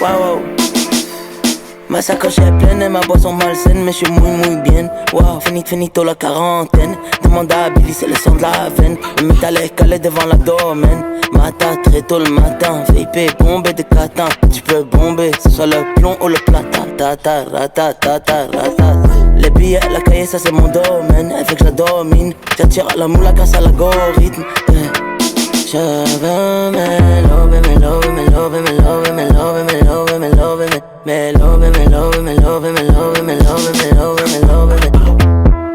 Wow. Ma sacoche est pleine et ma boisson malsaine, mais je suis muy bien. Wow, finito la quarantaine. Demande à Billy, c'est le son de la veine. Le métal est calé devant l'abdomen. Matin, très tôt le matin. VIP, bombé de catin. Tu peux bomber, ce soit le plomb ou le platin. Tata, rata. Les billets, la cahier, ça c'est mon domaine. Elle fait que je la domine. J'attire la moula grâce à l'algorithme. Je veux me love.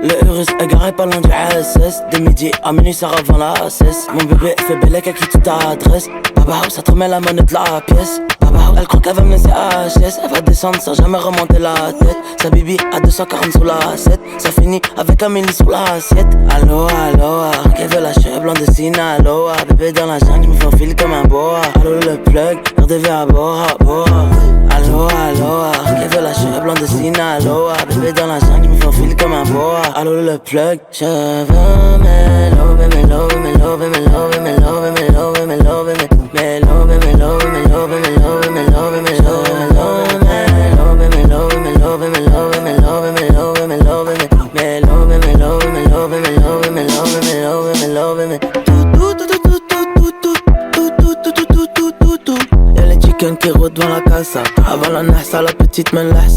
Le Urus égaré pas loin du SS. De midi à minuit ça revend la cesse. Mon bébé fait bellec à qui tu t'adresses. Baba ça te remet la monnaie de la pièce. Baba elle croit qu'elle va me laisser HS. Elle va descendre sans jamais remonter la tête. Sa bibi à 240 sur la 7. Ça finit avec un milli sur l'assiette. Allo, qu'elle veut la cheveux blanc de Sinaloa. Bébé dans la jungle, j'me fais un fil comme un boa. Allo le plug, RDV à Bora. Allo, qu'elle veut la cheveux blanc de Sinaloa. Bébé dans la jungle, j'me fais un fil comme un boa. Allo le plug, je veux me love. Y'a les chickens qui rôdent devant la casa. Avant la nasa, la petite me laisse.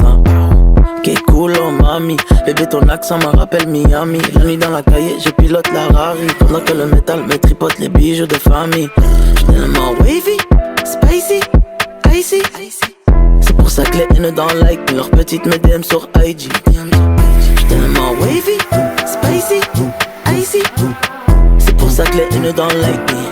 Qu'est cool, oh mami. Bébé, ton accent me rappelle Miami. La nuit dans la cahier, je pilote la Rari. Pendant que le métal me tripote les bijoux de famille. J'suis tellement wavy, spicy, icy. C'est pour ça que les haines dans like leur petite me DM sur IG. J'suis tellement wavy, spicy, icy. C'est pour ça que les haines dans like me.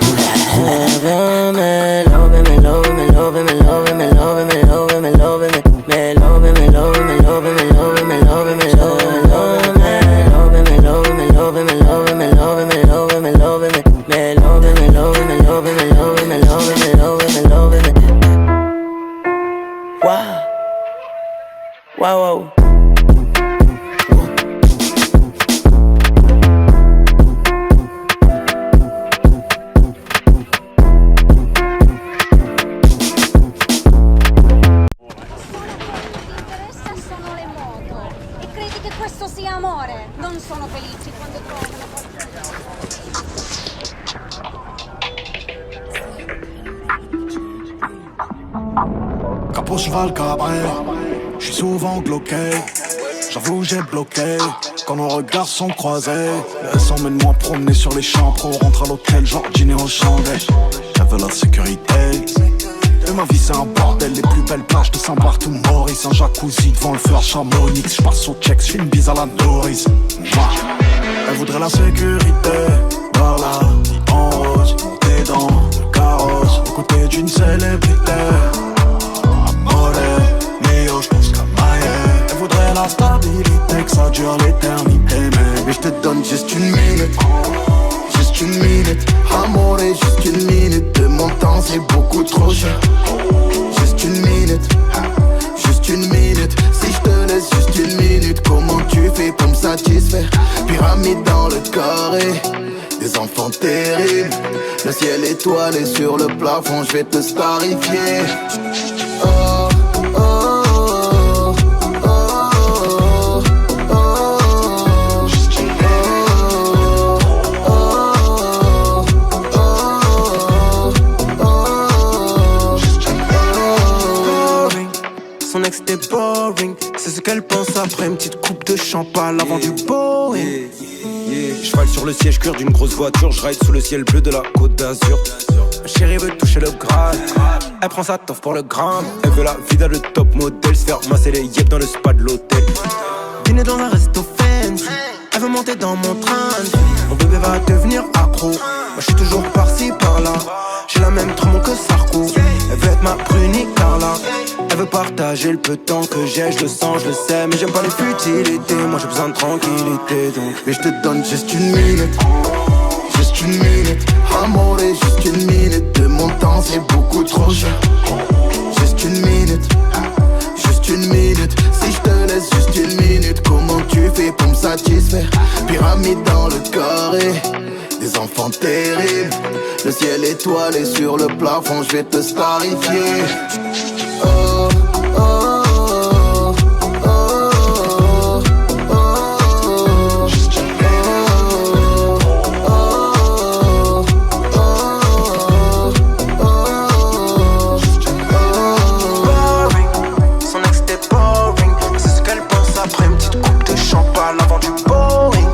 Wow. Questo sia amore, non sono felici quando trovano Capot cheval cabré, j'suis souvent bloqué. J'avoue j'ai bloqué quand nos regards sont croisés. Elle emmène-moi promener sur les champs. Pro rentre à l'hôtel, genre dîner aux chandelles. Elle veut la sécurité. Et ma vie c'est un bordel, les plus belles plages de Saint-Barth ou Maurice. Un jacuzzi devant le feu à Chamonix. J'passe au check, j'fais une bise à la Doris. Elle voudrait la sécurité. Voilà, en rose, montée dans le carrosse, aux côtés d'une célébrité. Amore, mio, j'pense qu'à Maille. Elle voudrait la stabilité, que ça dure l'éternité. Mais j'te donne juste une minute. Juste une minute, amore, juste une minute. De mon temps c'est beaucoup trop cher. Juste une minute, juste une minute. Si je te laisse juste une minute, comment tu fais pour me satisfaire? Pyramide dans le carré, des enfants terribles. Le ciel étoilé sur le plafond, je vais te starifier. Oh. Son ex était boring, c'est ce qu'elle pense après une petite coupe de champagne avant du Boeing. Cheval sur le siège cuir d'une grosse voiture, je ride sous le ciel bleu de la Côte d'Azur. Ma chérie veut toucher le Graal, elle prend sa toffe pour le gramme. Elle veut la vida de top modèle, se faire masser les yeux dans le spa de l'hôtel. Dîner dans un resto fancy, elle veut monter dans mon train. Mon bébé va devenir accro, moi je suis toujours par-ci par-là. J'ai la même trompe que Sarko, elle veut être ma Bruni Carla. Elle veut partager le peu de temps que j'ai, je le sens, je le sais. Mais j'aime pas les futilités, moi j'ai besoin de tranquillité donc. Mais je te donne juste une minute. Juste une minute, amore, juste une minute. De mon temps c'est beaucoup trop cher. Juste une minute, juste une minute. Si je te laisse juste une minute, comment tu fais pour me satisfaire? Pyramide dans le carré, des enfants terribles. Le ciel étoilé sur le plafond, je vais te starifier. Oh, oh, oh, oh, oh, oh, Boring, son ex était boring. C'est ce qu'elle pense après une petite coupe de champagne avant du boring.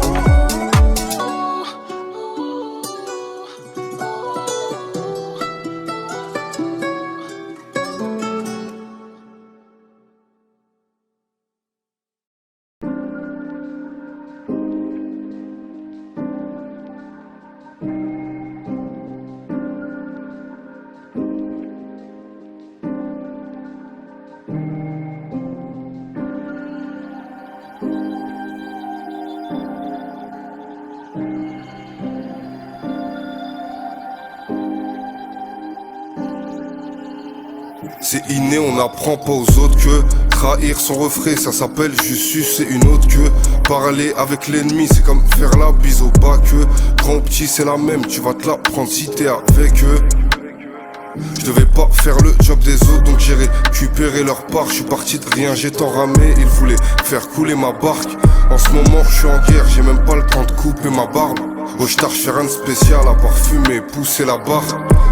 C'est inné, on n'apprend pas aux autres que trahir son refrain, ça s'appelle juste sucer une autre queue. Parler avec l'ennemi, c'est comme faire la bise au bas que grand ou petit, c'est la même, tu vas te la prendre si t'es avec eux. Je devais pas faire le job des autres, donc j'ai récupéré leur part. Je suis parti de rien, j'ai tant ramé, ils voulaient faire couler ma barque. En ce moment, je suis en guerre, j'ai même pas le temps de couper ma barbe. Au star, je fais rien de spécial à part fumer, pousser la barre.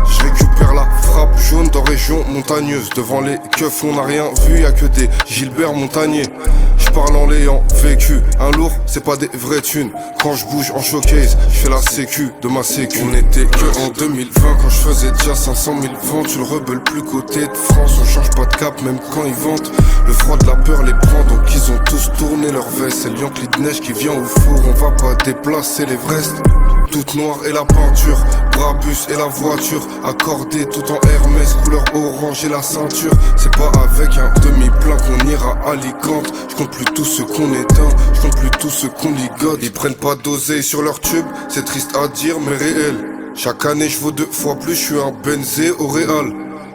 Je récupère la frappe jaune dans région montagneuse. Devant les keufs, on n'a rien vu, y'a que des Gilbert Montagnier. Je parle en l'ayant vécu, un lourd, c'est pas des vraies thunes. Quand je bouge en showcase, je fais la sécu de ma sécu. On était que en 2020 quand je faisais déjà 500 000 ventes. Tu le rebelles plus côté de France, on change pas de cap même quand ils vantent. Le froid de la peur les prend, donc ils ont tous tourné leur veste. C'est l'Yankee de neige qui vient au four, on va pas déplacer l'Everest. Toute noire et la peinture, Brabus et la voiture, accordée tout en Hermès, couleur orange et la ceinture. C'est pas avec un demi-plein qu'on ira à Alicante. Je compte plus tous ceux qu'on éteint, je compte plus tous ceux qu'on ligote. Ils prennent pas d'oseille sur leur tube, c'est triste à dire mais réel. Chaque année je vaux 2 fois plus, je suis un Benzé au Real.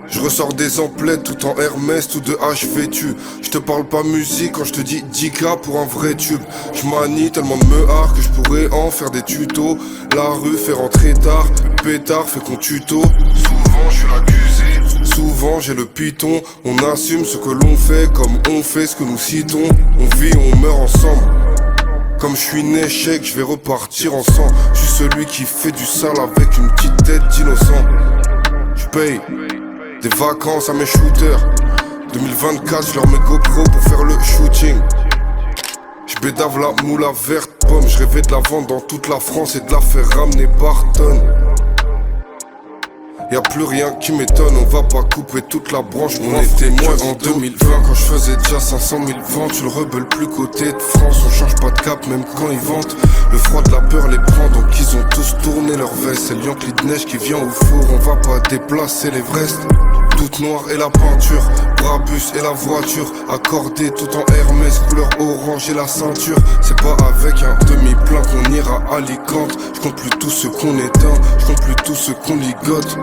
Je ressors des emplettes tout en Hermès, tout de H vêtu. Je te parle pas musique quand je te dis 10K pour un vrai tube. Je manie tellement de meuhards que je pourrais en faire des tutos. La rue fait rentrer tard, pétard fait qu'on tuto. Souvent je suis l'accusé, souvent j'ai le python. On assume ce que l'on fait comme on fait ce que nous citons. On vit, on meurt ensemble. Comme je suis né échec, je vais repartir en sang. Je suis celui qui fait du sale avec une petite tête d'innocent. Je paye des vacances à mes shooters. 2024, je leur mets GoPro pour faire le shooting. Je bédave la moula verte pomme. Je rêvais de la vendre dans toute la France et de la faire ramener par tonne. Y'a plus rien qui m'étonne, on va pas couper toute la branche. On était que en 2020 quand je faisais déjà 500 000 ventes. Tu le rebelles plus côté de France, on change pas de cap même quand ils vantent. Le froid de la peur les prend, donc ils ont tous tourné leur veste. C'est l'Yankee de neige qui vient au four, on va pas déplacer l'Everest. Toute noire et la peinture, Brabus et la voiture, accordée tout en Hermès, couleur orange et la ceinture. C'est pas avec un demi-plein qu'on ira à Alicante. Je compte plus tous ceux qu'on éteint, je compte plus tous ceux qu'on ligote.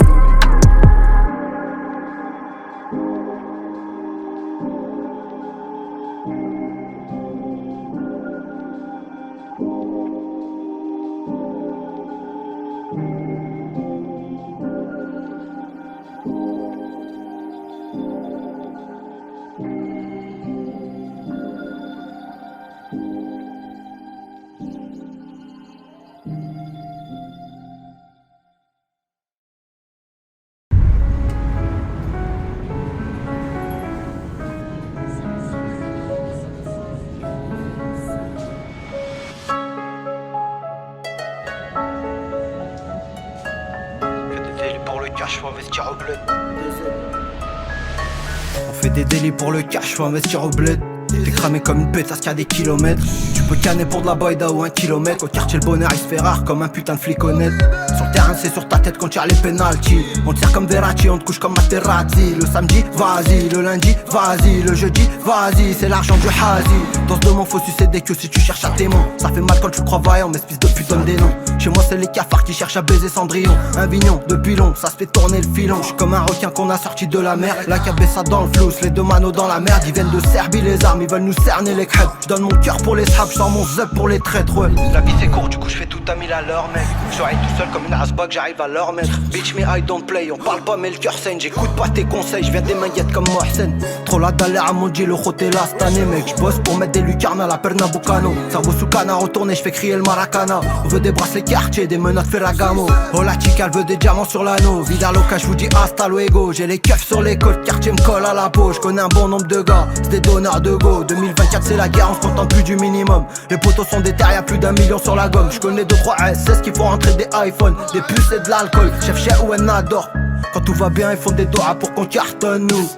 On fait des délits pour le cash, faut investir au bled. T'es cramé comme une pétasse qui a des kilomètres. Tu peux canner pour de la boyda ou 1 kilomètre. Au quartier le bonheur il se fait rare comme un putain de flic honnête. Sur le terrain c'est sur ta tête qu'on tire les pénaltys. On te sert comme Verratti, on te couche comme Materazzi. Le samedi, vas-y, le lundi, vas-y, le jeudi, vas-y, c'est l'argent du hazi. Dans ce domaine faut sucer des queues si tu cherches à témoin. Ça fait mal quand tu crois vaillant, mais espèce de pute donne des noms. Chez moi c'est les cafards qui cherchent à baiser Cendrillon. Un vignon, depuis long, ça se fait tourner le filon. J'suis comme un requin qu'on a sorti de la mer. La cabessa dans le flou, les 2 manos dans la merde. Ils viennent de Serbie les armes, ils veulent nous cerner les crêpes. J'donne mon cœur pour les saps, sors mon zep pour les traîtres, ouais. La vie c'est court, du coup je fais tout à 1000 à l'heure, mec. Je serai tout seul comme une asbag, j'arrive à leur mettre. Bitch me I don't play, on parle pas mais le cœur saigne. J'écoute pas tes conseils, je viens des maillettes comme Mohsen. Trop la dalle à mon le côté là cette année, mec. J'bosse pour mettre des lucarnes à la Pernambucano. Ça vaut sous canard retourné, j'fais crier le maracana. On veut des bracelets quartier, des menottes Ferragamo. Oh la chica, elle veut des diamants sur l'anneau. Vida loca, j'vous dis hasta luego. J'ai les keufs sur les côtes, quartier me colle à la peau. J'connais un bon nombre de gars, c'est des donneurs de go. 2024 c'est la guerre, on se contente plus du minimum. Les potos sont des terres, y'a plus d'1 million sur la gomme. J'connais 2-3 SS qui font rentrer des iPhones, des puces et de l'alcool. Chef chez ou un adore. Quand tout va bien, ils font des doigts pour qu'on cartonne nous.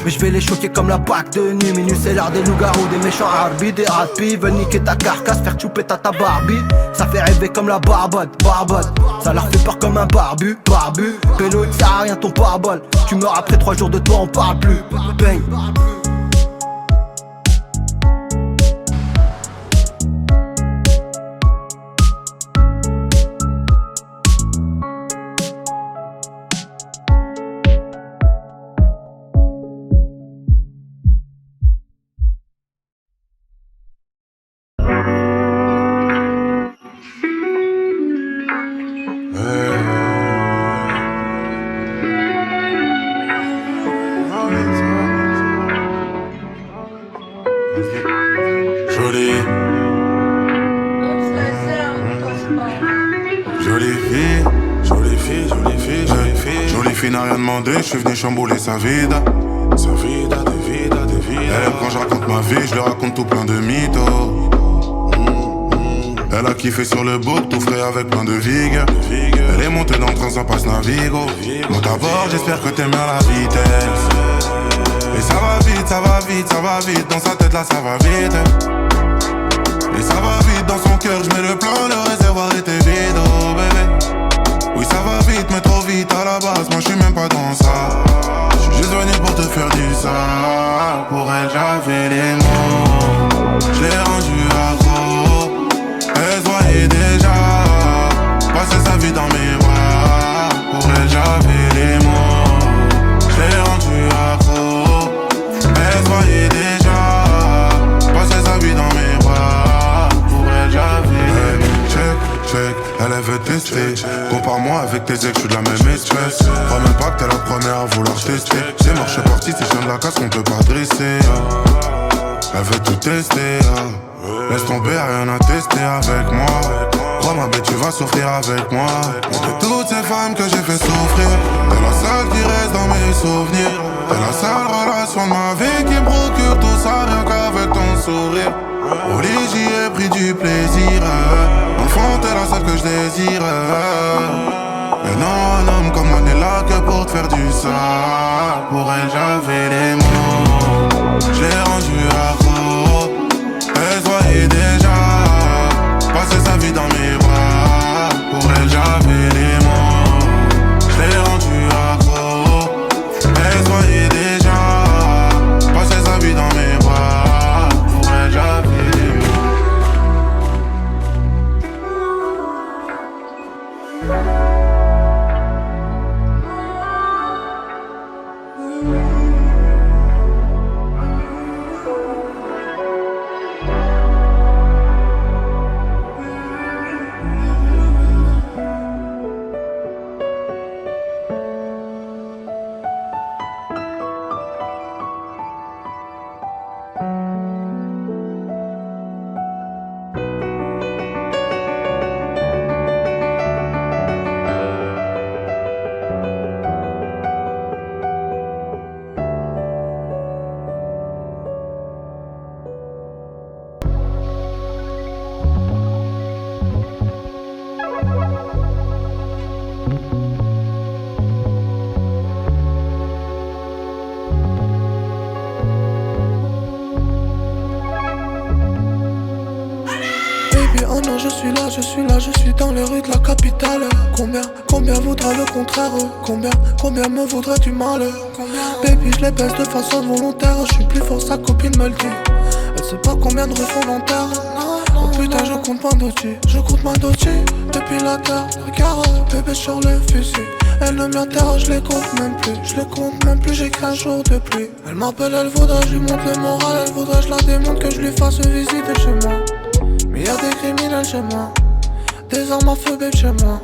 Mais je vais les choquer comme la Pâque de nuit. Minus c'est l'art des loups-garous, des méchants arbis, des rapis. Veulent niquer ta carcasse, faire chouper ta Barbie. Ça fait rêver comme la Barbade. Ça leur fait peur comme un barbu. Pélo, il sert à rien ton pare-balles. Tu meurs après 3 jours de toi, on parle plus. Bang. N'a rien demandé, je suis venu chambouler sa vida. Elle aime quand je raconte ma vie, je lui raconte tout plein de mythos. Elle a kiffé sur le book, tout frais avec plein de vigues. Elle est montée dans le train, ça passe Navigo. Moi d'abord, j'espère que t'aimes bien la vitesse. Et ça va vite, ça va vite, ça va vite. Dans sa tête là, ça va vite. Et ça va vite, dans son cœur, je mets le plan, le réservoir était vide, oh bébé. Oui ça va vite mais trop vite à la base, moi je suis même pas dans ça. J'suis juste venu pour te faire du sale. Pour elle j'avais les mots, je l'ai rendu accro. Elle se voyait déjà passer sa vie dans mes bras. Pour elle j'avais les mots, je l'ai rendu accro. Elle se voyait déjà passer sa vie dans mes bras. Pour elle j'avais check. Elle veut tester. Compare-moi avec tes ex, j'suis de la même espèce. Crois même pas que t'es la première à vouloir tester. C'est mort, j'suis parti, c'est chien de la casse qu'on peut pas dresser. Elle veut tout tester. Laisse tomber, rien à tester avec moi. Crois ma bête, tu vas souffrir avec moi. De toutes ces femmes que j'ai fait souffrir, t'es la seule qui reste dans mes souvenirs. T'es la seule relation de ma vie qui me procure tout ça rien qu'avec ton sourire. Au lit j'y ai pris du plaisir. Dans le fond t'es la seule que je désire. Mais non, un homme comme moi n'est là que pour te faire du sale. Pour elle j'avais les mots, je l'ai rendu accro. Elle se voyait déjà passer sa vie dans mes bras. Pour elle j'avais les mots, je l'ai rendu accro. Elle se voyait déjà passer sa vie dans mes bras. Pour elle j'avais les mots. Je suis dans les rues de la capitale. Combien voudra le contraire? Combien me voudrait du mal? Baby, je les baisse de façon volontaire. Je suis plus fort, sa copine me le dit. Elle sait pas combien de refs on enterre. Oh putain, je compte Mandotti. Depuis la terre. Regarde, bébé sur le fusil. Elle ne m'interroge, je les compte même plus. J'ai 15 jours de pluie. Elle m'appelle, elle voudrait, je lui montre le moral. Elle voudrait, je la démontre, que je lui fasse visiter chez moi. Mais y'a des criminels chez moi, des armes à feu babe chez moi.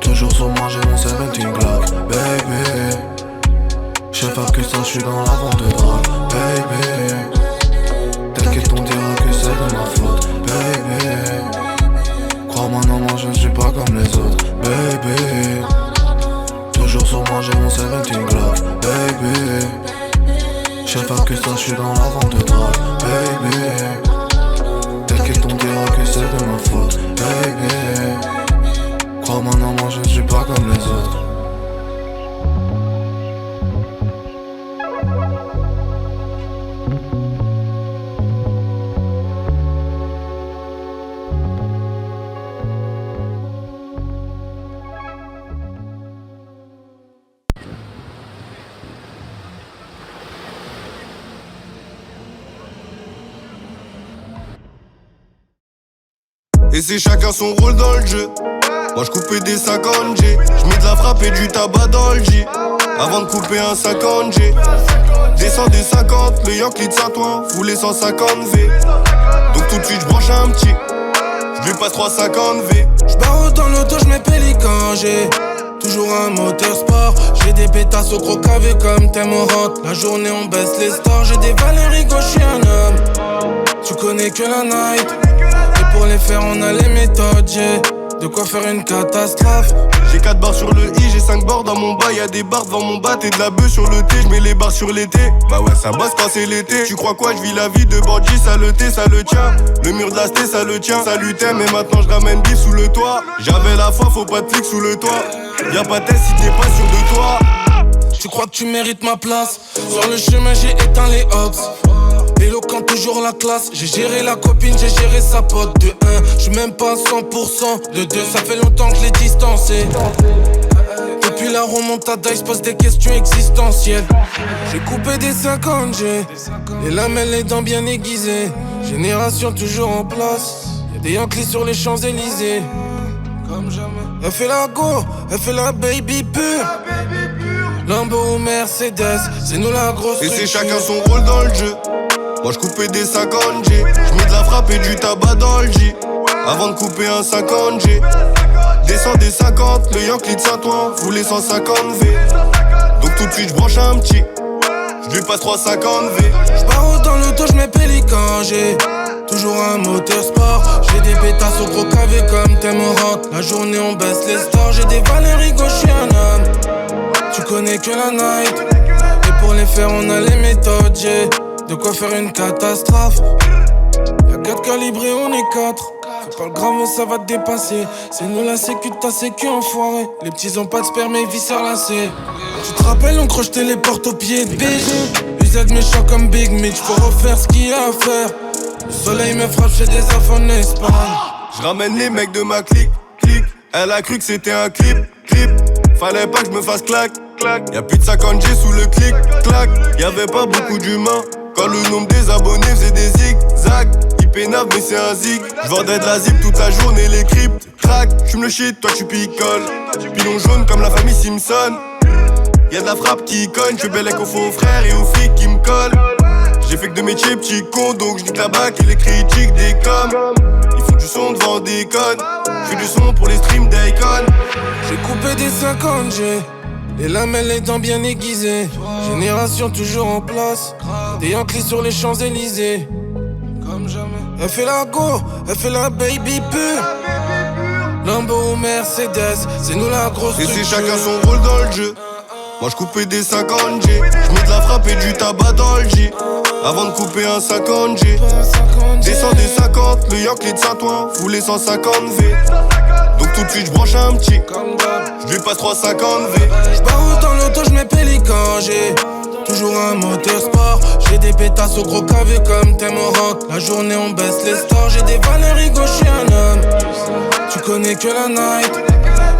Toujours sur moi, j'ai mon 17 Glock, baby. J'sais pas que ça, j'suis dans la vente de drogue, baby. T'inquiète, on dira que c'est de ma faute, baby. Crois-moi, non, moi je ne suis pas comme les autres, baby. Toujours sur moi, j'ai mon 17 Glock, baby. J'sais pas que ça, j'suis dans la vente de drogue, baby. T'inquiète, on dira que c'est de ma faute, baby. Crois-moi, non, moi je ne suis pas comme les autres. Et c'est chacun son rôle dans le jeu. Moi j'coupais des 50G, j'mets de la frappe et du tabac dans le J. Avant de couper un 50G, descends des 50, le Yankee de Saint-Ouen, fout les 150V. Donc tout de suite j'branche un petit, j'lui passe 350V. J'barre dans l'auto, j'mets pélican, j'ai toujours un moteur sport. J'ai des pétasses au gros cavé comme t'aimes on rentre. La journée on baisse les stores, j'ai des Valérie gauche, j'suis un homme. Tu connais que la night, et pour les faire on a les méthodes, j'ai de quoi faire une catastrophe. J'ai 4 barres sur le I, j'ai 5 barres dans mon bas. Y'a des barres devant mon bat et de la bœuf sur le T. J'mets les barres sur l'été, bah ouais ça bosse quand c'est l'été. Tu crois quoi, j'vis la vie de bandit, ça le thé, ça le tient. Le mur de la sté, ça le tient. Ça lutait mais maintenant j'ramène bif sous le toit. J'avais la foi, faut pas de flic sous le toit. Y'a pas de test si t'es pas sûr de toi. Tu crois que tu mérites ma place? Sur le chemin j'ai éteint les hops. Éloquent toujours la classe. J'ai géré la copine, j'ai géré sa pote. De 1, j'suis même pas à 100%. De 2, ça fait longtemps que je l'ai distancé. Depuis la remontada, il se pose des questions existentielles. J'ai coupé des 50G, les lamelles, les dents bien aiguisées. Génération toujours en place. Y'a des Yankees sur les Champs-Élysées. Comme jamais. Elle fait la go, elle fait la baby pure. Lambo ou Mercedes, c'est nous la grosse. Et c'est chacun son rôle dans le jeu. Moi j'coupais des 50G, j'mets de la frappe et du tabac dans le J. Avant de couper un 50G, descends des 50, le Yankee de Saint-Ouen, fout les 150V. Donc tout de suite j'branche un petit, j'lui passe 350V. J'barre dans l'auto, j'mets pélican, j'ai toujours un moteur sport. J'ai des pétasses au gros cavé comme t'aimes on rentre. La journée on baisse les stores, j'ai des Valérie gauche, j'suis un homme. Tu connais que la night, et pour les faire on a les méthodes, j'ai de quoi faire une catastrophe. Y'a 4 calibrés, on est 4. Fais pas le grave, ça va te dépasser. C'est nous la sécu de ta sécu, enfoiré. Les petits ont pas de sperme et visseurs lacés. Tu te rappelles, on crochetait les portes aux pieds de BG. Usage méchant comme Big Mitch, faut refaire ce qu'il y a à faire. Le soleil me frappe chez des affaires en Espagne. J'ramène les mecs de ma clique, clique. Elle a cru que c'était un clip, clip. Fallait pas que je me fasse clac, clac. Y'a plus de 50G sous le clic, clac. Y'avait pas beaucoup d'humains. Quand le nombre des abonnés faisait des zigzags. Il pénave mais c'est un zig. J'vendais de la zip toute la journée, les cryptes crack. J'fume le shit, toi tu picoles. Pilon jaune comme la famille Simpson. Y'a de la frappe qui cogne, j'fais bellec aux faux frères et aux flics qui me collent. J'ai fait que de métiers petits cons, donc j'nique la bac et les critiques des coms. Ils font du son devant des codes. J'fais du son pour les streams d'Icon. J'ai coupé des 50G, les lamelles, les dents bien aiguisées. Génération toujours en place. Des Yankees sur les Champs-Élysées. Comme jamais. Elle fait la go, elle fait la baby pure. Lambo ou Mercedes, c'est nous la grosse. Et c'est chacun son rôle dans le jeu. Moi j'coupais des 50G, j'mets de la frappe et du tabac dans le J. Avant de couper un 50G, descends des 50, le Yankee de Saint-Ouen, fout les 150V. Donc tout de suite j'branche un petit, j'lui passe 350V. J'barre dans l'auto, j'mets pélican, j'ai toujours un moteur sport. J'ai des pétasses au gros cavé comme t'aimes on rentre. La journée on baisse les stores, j'ai des Valérie gauche, j'suis un homme. Tu connais que la night,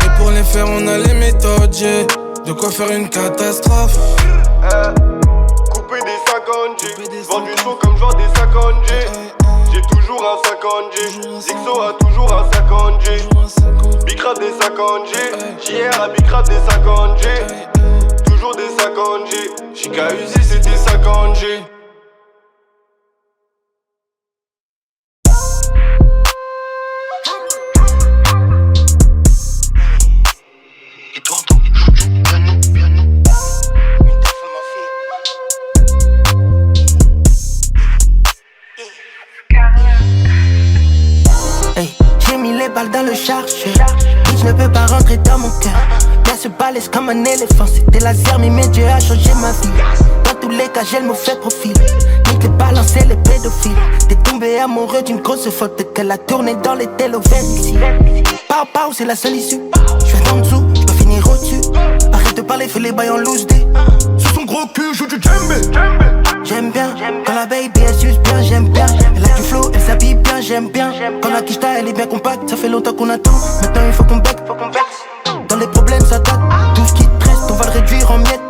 et pour les faire on a les méthodes, j'ai de quoi faire une catastrophe. Couper des 50G, vendre une un 50G. Zixo a toujours un 50G. Bicrate des 50G. JR a bicrate des 50G. Toujours des 50G. Chica Uzi c'est des 50G. Les balles dans le chargeur, bitch ne peut pas rentrer dans mon cœur. Bien se balèze comme un éléphant, c'était laser, mais Dieu a changé ma vie. Dans tous les cas, j'ai le mauvais profil. Nique les balances et les pédophiles. T'es tombé amoureux d'une grosse faute qu'elle a tourné dans les télovers ici. Pau, c'est la seule issue. Je vais en dessous, je peux finir au-dessus. Arrête de parler, fais les bails en loose day. Sous son gros cul, joue du djembé. J'aime bien, quand la baby elle suce bien, j'aime bien. Elle a du flow, elle s'habille bien, j'aime bien. Quand la quicheta elle est bien compacte, ça fait longtemps qu'on attend. Maintenant il faut qu'on bec, dans les problèmes ça date. Tout ce qui te reste, on va le réduire en miettes.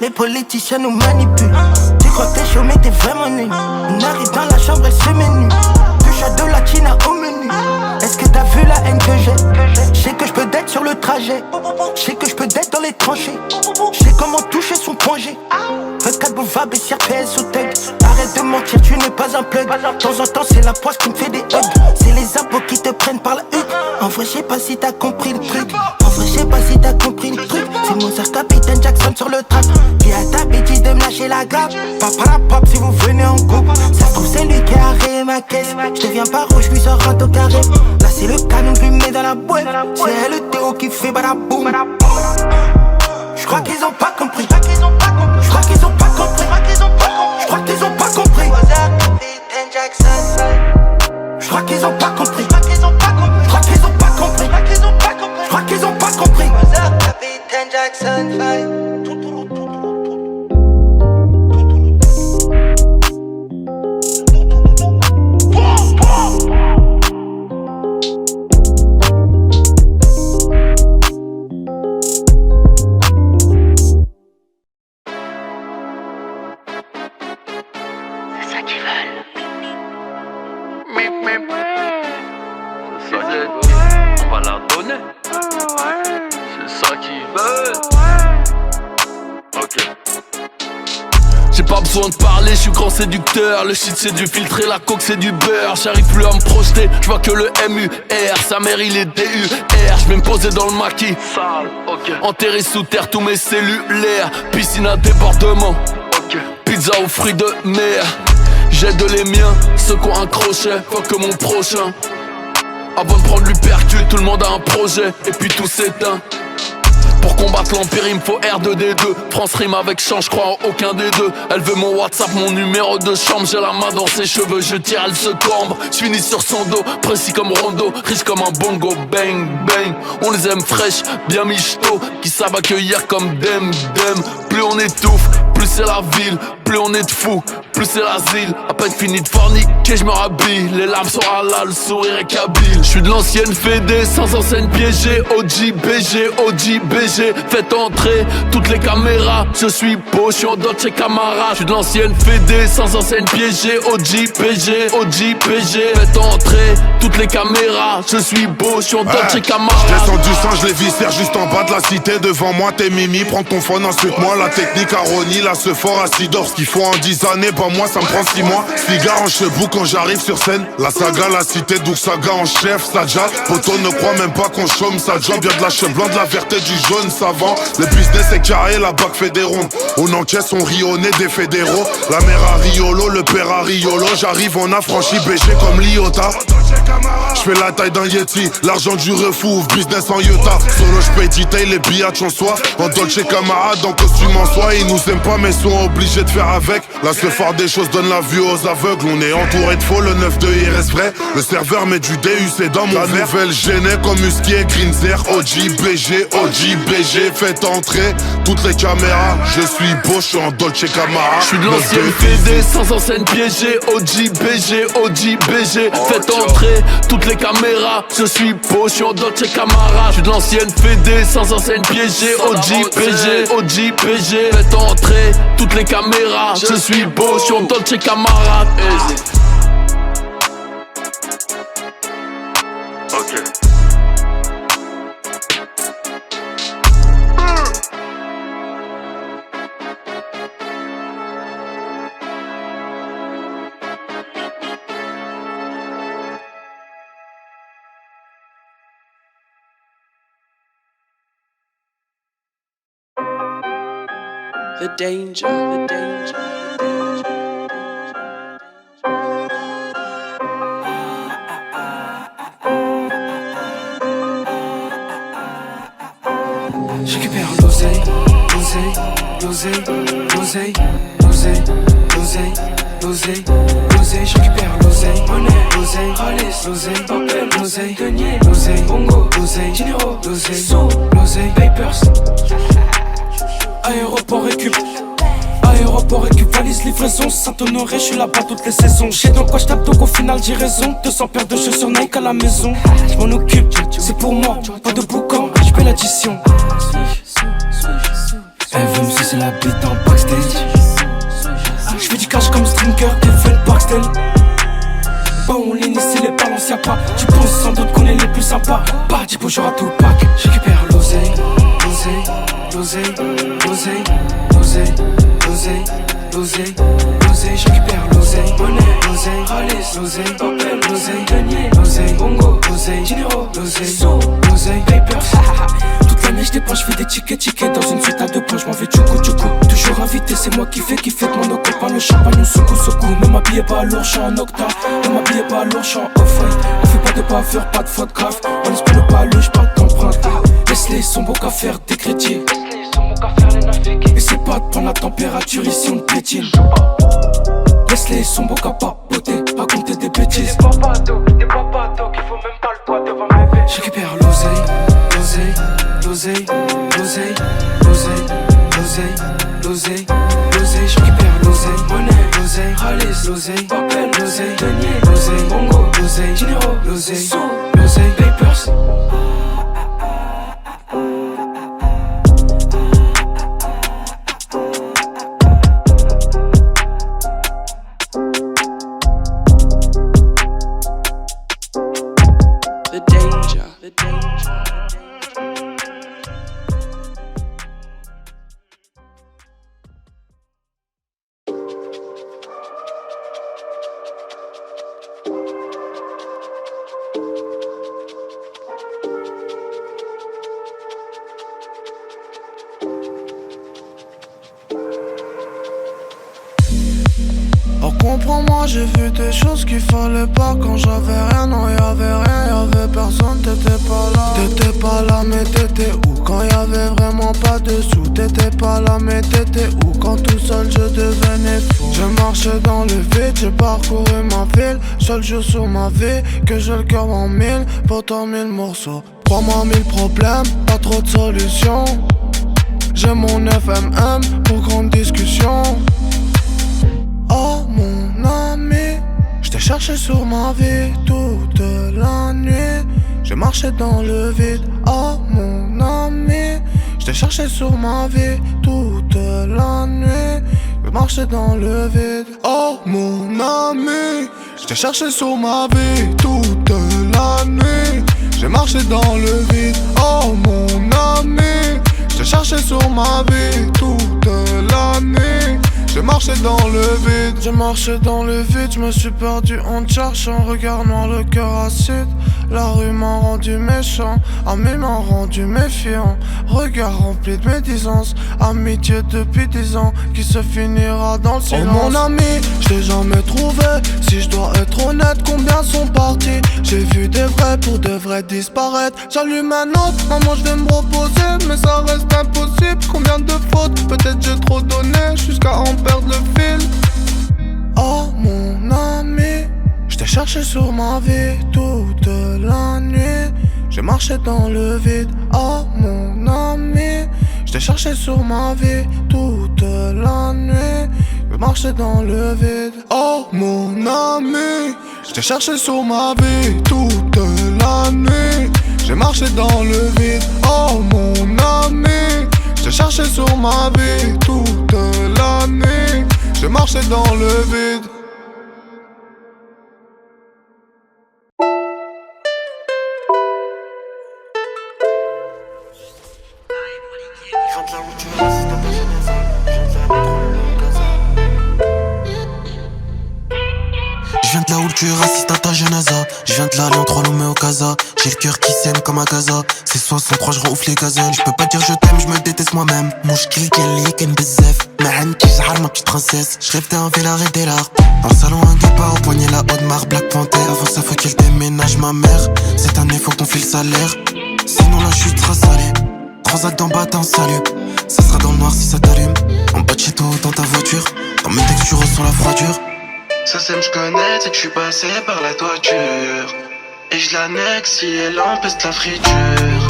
Les politiciens nous manipulent. Tu crois que t'es chaud mais t'es vraiment nul. On arrive dans la chambre, elle se met nue. Du château la china au menu. Est-ce que t'as vu la haine que j'ai? Je sais que je peux d'être sur le trajet. Je sais que je peux d'être dans les tranchées. Je sais comment toucher son point G. 24 boulevard, Bessières, PS au thug. Arrête de mentir, tu n'es pas un plug. De temps en temps c'est la poisse qui me fait des hugs. C'est les impôts qui te prennent par la hutte. En vrai je sais pas si t'as compris le truc. En vrai je sais pas si t'as compris le truc. C'est mon sœur Capitaine Jackson sur le track. Dis à ta bêtise de me lâcher la grappe. Papa la pop si vous venez en couple. Ça se trouve c'est lui qui a arrêté ma caisse. Je deviens pas rouge, je lui sors un au carré. Là c'est le canon, je lui mets dans la boîte. C'est le Théo qui fait badaboum. Je crois qu'ils ont pas compris. Je crois qu'ils ont pas compris. Je crois qu'ils ont pas compris. Je crois qu'ils ont pas compris. Je crois qu'ils ont pas compris. Je crois qu'ils ont pas compris. Je crois qu'ils ont pas compris. Je crois qu'ils ont pas compris. Capitaine Jackson 5. On va la donner. C'est ça qu'ils veulent. Ok. J'ai pas besoin de parler, je suis grand séducteur. Le shit c'est du filtre et la coke c'est du beurre. J'arrive plus à me projeter, je vois que le MUR. Sa mère il est DUR. Je vais me poser dans le maquis. Enterré sous terre tous mes cellulaires. Piscine à débordement. Pizza aux fruits de mer. J'aide les miens, ceux qui ont un crochet. Faut que mon prochain. Avant de prendre l'hypercute, tout le monde a un projet. Et puis tout s'éteint. Pour combattre l'empire il me faut R2D2. France rime avec chant, je crois en aucun des deux. Elle veut mon WhatsApp, mon numéro de chambre. J'ai la main dans ses cheveux, je tire, elle se cambre. J'finis sur son dos, précis comme Rondo. Riche comme un bongo, bang bang. On les aime fraîches, bien michto. Qui savent accueillir comme dem. Plus on étouffe, plus c'est la ville. Plus on est de fous, plus c'est l'asile. À peine fini de forniquer, je me rhabille. Les larmes sont halal, le sourire est kabyle. Je suis de l'ancienne Fédé, sans enseigne piégée. OG, BG, faites entrer toutes les caméras. Je suis beau, je suis en Dolce Camara. Je suis de l'ancienne Fédé, sans enseigne piégée. OG, PG, faites entrer toutes les caméras. Je suis beau, je suis en Dolce Camara. Je descends du sang, je les viscère juste en bas de la cité. Devant moi t'es Mimi, prends ton phone, insulte-moi. La technique à Ronnie, là ce fort à Sidor. Ce qu'il faut en 10 années, bah moi ça me prend 6 mois. Cigare en chebou quand j'arrive sur scène. La saga, la cité, donc saga en chef, Sadja. Poto ne croit même pas qu'on chôme, ça job. Y'a de la cheveux blanc, de la verte et du jaune savant. Le business est carré, la bac fait des rondes. On encaisse, on rit au nez des fédéraux. La mère à Riolo, le père à Riolo. J'arrive, on a franchi BG comme l'Iota. J'fais la taille d'un Yeti, l'argent du refou, business en Iota. Solo j'paye detail, les billets en soi. En Dolce Camarade, en costume en soie. Ils nous aiment pas mais sont obligés de faire avec. Là ce phare des choses donne la vue aux aveugles. On est entouré de faux, le 9-2 il reste vrai. Le serveur met du DUC dans mon verre. La nouvelle gênée comme Musky et Greenzer. OG BG, faites entrer toutes les caméras. Je suis beau, je suis en Dolce Camarade. Je suis de l'ancienne Fédé, sans enseigne piégée. OG BG, faites entrer toutes les caméras. Je suis beau, je suis en Dolce Camarade. Je suis de l'ancienne Fédé, sans enseigne piégée. OG PG, faites entrer toutes les caméras. Je suis beau, je suis en Dolce Camarade. The danger, the danger. Je récupère l'oseille, l'oseille, l'oseille, l'oseille, l'oseille, l'oseille, l'oseille, l'oseille, je récupère l'oseille, monnaie, l'oseille, ralice, l'oseille, papel, l'oseille, denier, l'oseille, bongo, l'oseille, généraux, l'oseille, sous, l'oseille, papers. Aéroport récup. Aéroport récup, valise, livraison, Saint-Honoré, je suis là-bas toutes les saisons. J'sais dans quoi j'tape donc au final j'ai raison. 200 paires de chaussures Nike à la maison. J'm'en occupe, c'est pour moi, pas de boucan, j'paie l'addition. Elle veut me sucer la bite en backstage. J'fais du cash comme Stringer, Evan Barksdale. Bon, l'initié les balances, y'a pas. Tu penses sans doute qu'on est les plus sympas. Pas dis bonjour à tout pack. J'récupère l'oseille, l'oseille, l'oseille, l'oseille, l'oseille, l'oseille, l'oseille, l'oseille, j'récupère l'oseille, monnaie, l'oseille, ralice, l'oseille, papel, l'oseille, denier, l'oseille, bongo, l'oseille, généraux, l'oseille, sous, l'oseille, papers. Toute l'année j'dépense, j'fais des tickets dans une suite à deux points, j'm'en vais tchoukou. Toujours invité, c'est moi qui fais de mon copain, le champagne, on secoue. Ne m'habillez pas lourd, j'suis en octa. Ne m'habillez pas lourd, j'suis en off-white. On fait pas de bavure, pas de faute grave. On laisse pas le paluche, pas d'empreinte. Laisse-les, ils sont beaux qu'à faire des crétiers. Et c'est pas de prendre la température, ici on pétine. Laisse-les, ils sont beaux qu'à papoter, raconter des bêtises. Des papados qui font même pas le poids devant mes bébés. J'récupère l'oseille, l'oseille, l'oseille, l'oseille, l'oseille, l'oseille, l'oseille, l'oseille, j'récupère l'oseille, monnaie, l'oseille, ralice, l'oseille, papel, l'oseille, denier, l'oseille, bongo, l'oseille, généraux, l'oseille, sous, l'oseille, papers. The danger, the danger. Oh comprends-moi, j'ai vu des choses qu'il fallait pas. Quand j'avais rien, non y'avait rien, y'avait personne, t'étais pas là. T'étais pas là mais t'étais où? Quand y'avait vraiment pas de sous. T'étais pas là mais t'étais où? Quand tout seul je devenais fou. Je marchais dans le vide, j'ai parcouru ma ville. Seul jour sur ma vie, que j'ai le cœur en mille. Pourtant 1000 morceaux, crois-moi 1000 problèmes, pas trop de solutions. J'ai mon FMM pour grande discussion. Oh mon ami, je t'ai cherché sur ma vie toute la nuit. J'ai marché dans le vide. Oh mon ami, je t'ai cherché sur ma vie toute la nuit. J'ai marché dans le vide. Oh mon ami, je t'ai cherché sur ma vie toute la nuit. J'ai marché dans le vide. Oh mon ami, je t'ai cherché sur ma vie toute la nuit. J'ai marché dans le vide, j'ai marché dans le vide, je me suis perdu en te cherchant, regard noir, le cœur acide. La rue m'a rendu méchant, amis m'a rendu méfiant. Regard rempli de médisance, amitié depuis 10 ans qui se finira dans le silence. Oh mon ami, je t'ai jamais trouvé, si je dois être honnête, combien sont partis? J'ai vu des vrais pour de vrais disparaître. J'allume un autre, maman je vais me reposer, mais ça reste impossible. Combien de fautes, peut-être j'ai trop donné, jusqu'à en perdre le fil. Oh mon ami, je t'ai cherché sur ma vie toute la nuit. J'ai marché dans le vide. Oh mon ami, je t'ai cherché sur ma vie toute la nuit. J'ai marché dans le vide. Oh mon ami, je t'ai cherché sur ma vie toute la nuit. J'ai marché dans le vide. Oh mon ami, je t'ai cherché sur ma vie toute la nuit. J'ai marché dans le vide. tu racistes à ta janaza. Je viens de l'aller en 3 nommés au casa. J'ai le cœur qui saigne comme un Gaza. C'est 63, je roufle les gazelles. Je peux pas dire je t'aime, je me déteste moi-même. Mouchkil Kelly, Ken Bezef. Mahan qui j'arre ma petite princesse. Je rêve d'un Vélard et des lards. Dans le salon, un guépard au poignet, la Audemars, Black Panther. Avant ça, faut qu'elle déménage ma mère. Cette année, faut qu'on file le salaire. Sinon, la chute sera salée. Transat d'en bas, t'en salut. Ça sera dans le noir si ça t'allume. En bas de chez toi, dans ta voiture. Dans mes textures, sur la froidure. Ça sème, je connais, c'est que je suis passé par la toiture. Et je l'annexe si elle empeste la friture.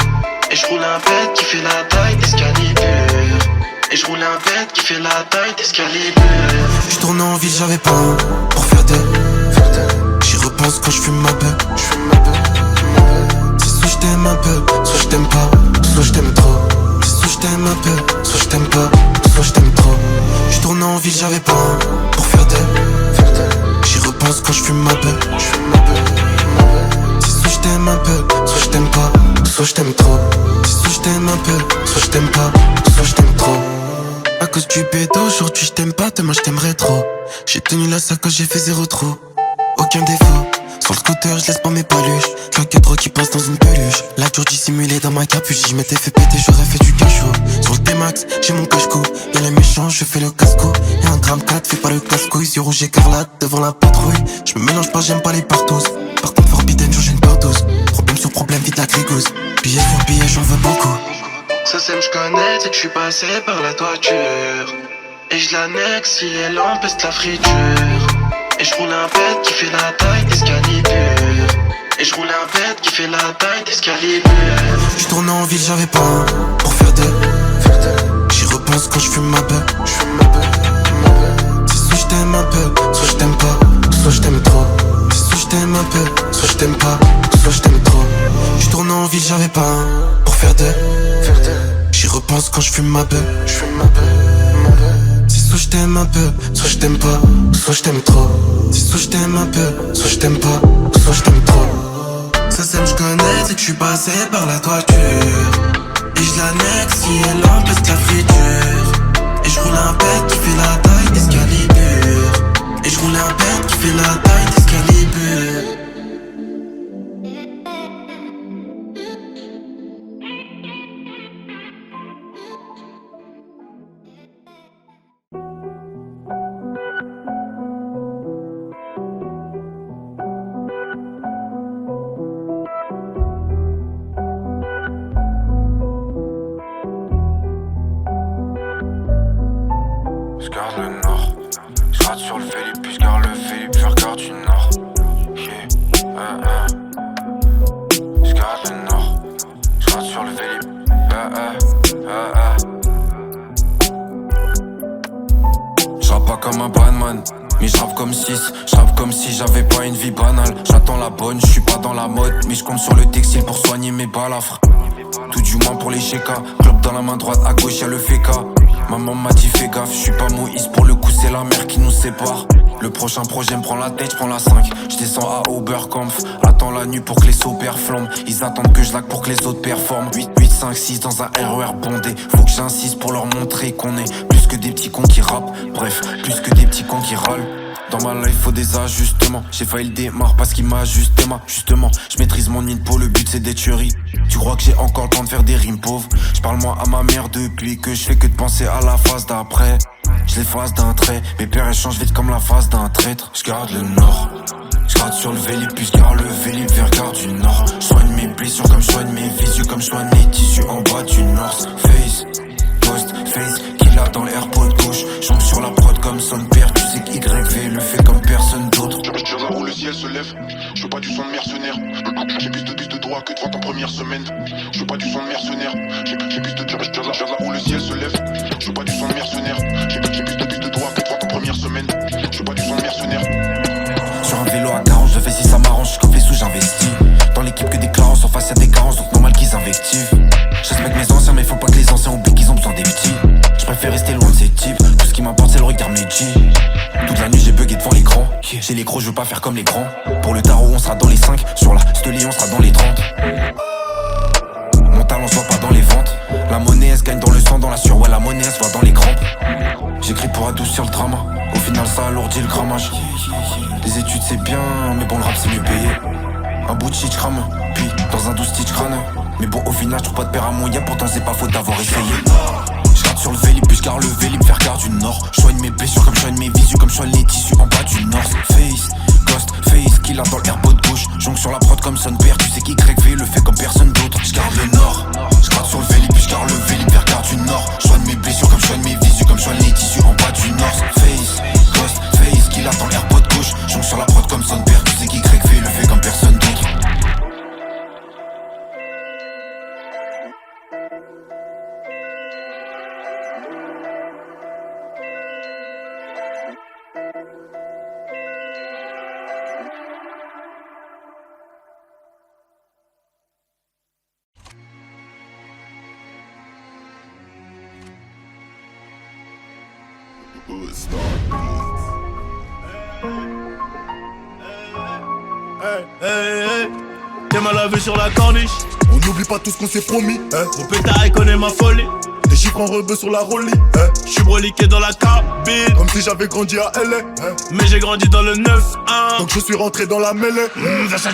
Et je roule un bête qui fait la taille d'Escalibur. Et je roule un bête qui fait la taille d'Escalibur. Je tournais en ville, j'avais pas un pour faire deux. J'y repense quand je fume ma beuh. C'est soit je t'aime un peu, soit je t'aime pas, soit je t'aime trop. C'est soit je t'aime un peu, soit je t'aime pas, soit je t'aime trop. Je tournais en ville, j'avais pas un pour faire deux. J'y repense quand je fume ma beuh. C'est soit je t'aime un peu, soit je t'aime pas, soit je t'aime trop. C'est soit je t'aime un peu, soit je t'aime pas, soit je t'aime trop. À cause du bédo, aujourd'hui je t'aime pas, demain je t'aimerais trop. J'ai tenu la sacoche, j'ai fait 0 trou. Aucun défaut, sur le scooter je laisse pas mes paluches. Qu'un cadre qui passe dans une peluche. La tour dissimulée dans ma capuche. Si je m'étais fait péter, j'aurais fait du cachot. Sur le T-Max, j'ai mon cache-cou. Y'a les méchants, je fais le casco. Y'a un gramme 4, fais pas le casco. Yeux rouges écarlate devant la patrouille. Je me mélange pas, j'aime pas les partous. Par contre, Forbidden, j'enchaîne par 12. Problème sur problème, vite la grégousse. Billet sur billet, j'en veux beaucoup. Ça sème, je connais, c'est que je suis passé par la toiture. Et je l'annexe si elle empeste la friture. Et je roule un bête qui fait la taille d'Escalibur. Et je roule un bête qui fait la taille d'Escalibur. Je tournais en ville, j'avais pas un pour faire deux. J'y repense quand je fume ma beuh. C'est soit je t'aime un peu, soit je t'aime pas, soit je t'aime trop. C'est soit je t'aime un peu, soit je t'aime pas, soit je t'aime trop. Je tournais en ville, j'avais pas un pour faire deux. J'y repense quand je fume ma beuh. C'est soit je t'aime un peu, soit je t'aime pas, soit je t'aime trop. C'est soit je t'aime un peu, soit je t'aime pas, soit je t'aime trop. Ça sème, je connais, c'est que je suis passé par la toiture. Et je l'annexe si elle empeste la friture. Et je roule un bête qui fait la taille d'Escalibur. Et je roule un bête qui fait la taille d'Escalibur. J'garde le nord, j'rate sur le Philippe, puis j'garde le Philippe, je regarde du nord. J'garde le nord, j'rate sur le Philippe. J'rappe pas comme un Batman, mais j'rappe comme 6. J'rappe comme si j'avais pas une vie banale. J'attends la bonne, j'suis pas dans la mode, mais j'compte sur le textile pour soigner mes balafres. Tout du moins pour les chékas. Club dans la main droite, à gauche y'a le féca. Maman m'a dit fais gaffe, j'suis pas Moïse, pour le coup c'est la mer qui nous sépare. Le prochain projet me prend la tête, j'prends la 5. J'descends à Oberkampf, attends la nuit pour que les sauts perflambent. Ils attendent que je laque pour que les autres performent. 8, 5, 6 dans un RER bondé. Faut que j'insiste pour leur montrer qu'on est plus que des petits cons qui rappent. Bref, plus que des petits cons qui râlent. Dans ma life faut des ajustements. J'ai failli le démarrer parce qu'il m'a ajusté ma. Justement, je maîtrise mon info, le but c'est des tueries. Tu crois que j'ai encore le temps de faire des rimes pauvres? Je parle moi à ma mère depuis que je fais que de penser à la phase d'après. Je l'efface d'un trait, mes pères échangent vite comme la face d'un traître. Je garde le nord, je garde sur le Vélib, puis je garde le Vélib vers Gare du Nord. Je soigne mes blessures comme je soigne mes visus, comme je soigne mes tissus en bas du North Face. Post face, qu'il a dans l'air pot de gauche. J'tombe sur la prod comme son père, tu sais que YV le fait comme personne d'autre. Je là où le ciel se lève, je veux pas du son de mercenaire. J'ai plus de droit que de vente en première semaine. Je veux pas du son de mercenaire. J'ai plus de là où le ciel se lève, je veux pas du son de mercenaire. J'ai plus de droit que de vente en première semaine. Je veux pas du son de mercenaire. Sur un vélo à 40, je fais si ça m'arrange, je les sous, j'investis. Dans l'équipe que des carences, en face y'a des carences, donc normal qu'ils invectivent. Je respecte mes anciens, mais faut pas que les anciens oublient qu'ils ont besoin des petits. Je préfère rester loin de ces types, tout ce qui m'importe c'est le regard Meiji. Toute la nuit j'ai bugué devant l'écran, j'ai les gros, je veux pas faire comme les grands. Pour le tarot on sera dans les 5, sur la Steli on sera dans les 30. Mon talent se voit pas dans les ventes, la monnaie, elle se gagne dans le sang, dans la sueur, ouais la monnaie, elle se voit dans les crampes. J'écris pour adoucir le drama, au final ça alourdit le grammage. Les études c'est bien, mais bon le rap c'est mieux payé. Un bout de shit crame, puis dans un 12 stitch crâne. Mais bon au final je trouve pas de père à mon yep, pourtant c'est pas faute d'avoir essayé. Je garde sur le vélib, puis je garde le vélib vers garde du nord. Je soigne mes blessures comme je soigne mes visus, comme je soigne les tissus en bas du nord. Face, ghost, face, killer dans l'airpod gauche. Jonque sur la prod comme son père, tu sais qu'YV le fait comme personne d'autre. Je garde le nord, je garde sur le vélib, puis je garde le vélib vers garde du nord. Je soigne mes blessures comme je soigne mes visus, comme je soigne les tissus en bas du nord. Face, ghost, face, killer dans l'airpod gauche. Jonque sur la prod comme son père, tu sais qu'YV le fait comme personne d'autre. Hey, t'es mal lavé sur la corniche. On n'oublie pas tout ce qu'on s'est promis, Mon pétard il connaît ma folie. Des chiffres en rebeu sur la rollie, J'suis broliqué dans la cabine. Comme si j'avais grandi à LA, Mais j'ai grandi dans le 9-1. Donc je suis rentré dans la mêlée. Versace.